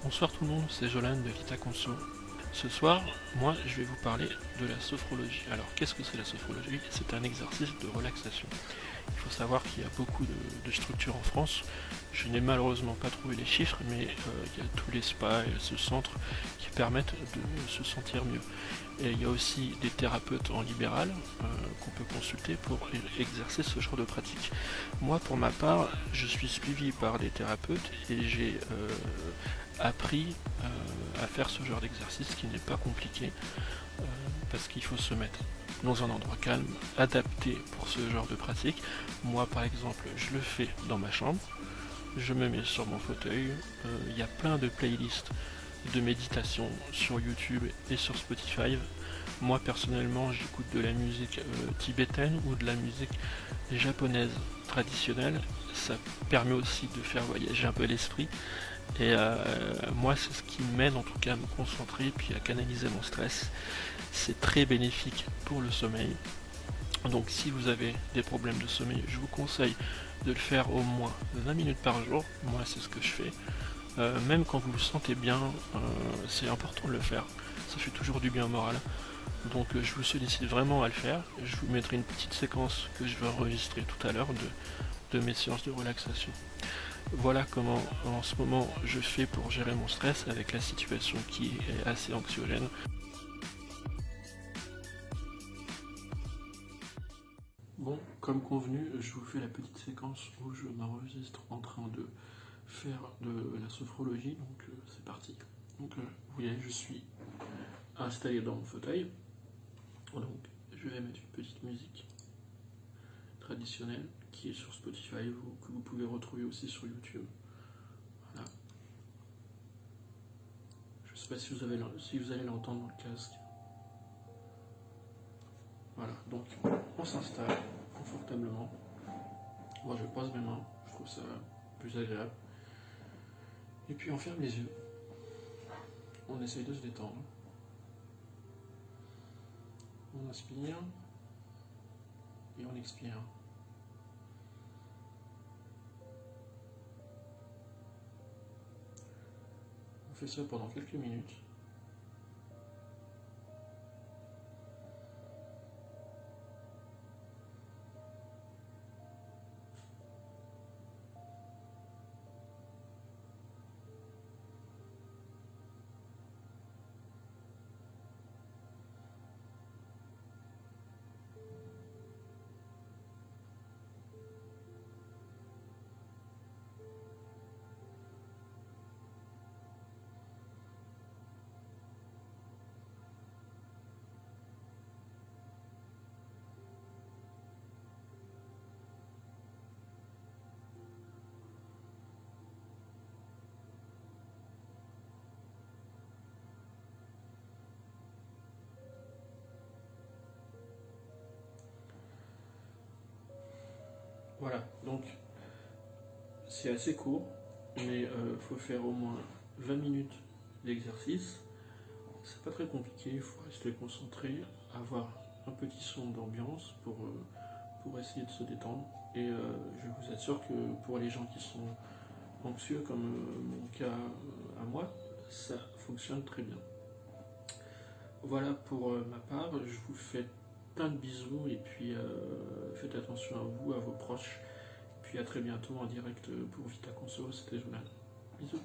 Bonsoir tout le monde, c'est Jolan de Vita Conso. Ce soir, moi, je vais vous parler de la sophrologie. Alors, qu'est-ce que c'est la sophrologie? C'est un exercice de relaxation. Il faut savoir qu'il y a beaucoup de structures en France. Je n'ai malheureusement pas trouvé les chiffres, mais il y a tous les spas et ce centre qui permettent de se sentir mieux. Et il y a aussi des thérapeutes en libéral qu'on peut consulter pour exercer ce genre de pratique. Moi, pour ma part, je suis suivi par des thérapeutes et j'ai appris à faire ce genre d'exercice qui n'est pas compliqué parce qu'il faut se mettre dans un endroit calme, adapté pour ce genre de pratique. Moi par exemple, je le fais dans ma chambre, je me mets sur mon fauteuil, il y a plein de playlists de méditation sur YouTube et sur Spotify. Moi personnellement, j'écoute de la musique tibétaine ou de la musique japonaise traditionnelle. Ça permet aussi de faire voyager un peu l'esprit. Et moi, c'est ce qui m'aide en tout cas à me concentrer puis à canaliser mon stress. C'est très bénéfique pour le sommeil. Donc si vous avez des problèmes de sommeil, je vous conseille de le faire au moins 20 minutes par jour. Moi, c'est ce que je fais. Même quand vous vous sentez bien, c'est important de le faire. Ça fait toujours du bien au moral. Donc je vous sollicite vraiment à le faire. Je vous mettrai une petite séquence que je vais enregistrer tout à l'heure de mes séances de relaxation. Voilà comment en ce moment je fais pour gérer mon stress avec la situation qui est assez anxiogène. Bon, comme convenu, je vous fais la petite séquence où je m'enregistre en train de faire de la sophrologie, donc c'est parti. Donc vous voyez, je suis installé dans mon fauteuil, donc je vais mettre une petite musique traditionnelle qui est sur Spotify, que vous pouvez retrouver aussi sur YouTube. Voilà. Je ne sais pas si vous allez l'entendre dans le casque. Voilà, donc on s'installe confortablement. Moi je pose mes mains, je trouve ça plus agréable. Et puis on ferme les yeux. On essaye de se détendre. On inspire et on expire. On fait ça pendant quelques minutes. Voilà, donc c'est assez court, mais faut faire au moins 20 minutes d'exercice. C'est pas très compliqué, il faut rester concentré, avoir un petit son d'ambiance pour essayer de se détendre. Et je vous assure que pour les gens qui sont anxieux, comme mon cas à moi, ça fonctionne très bien. Voilà pour ma part, je vous fais plein de bisous et puis faites attention à vous, à vos proches. Puis à très bientôt en direct pour Vita Conso, c'était Jolan. Bisous.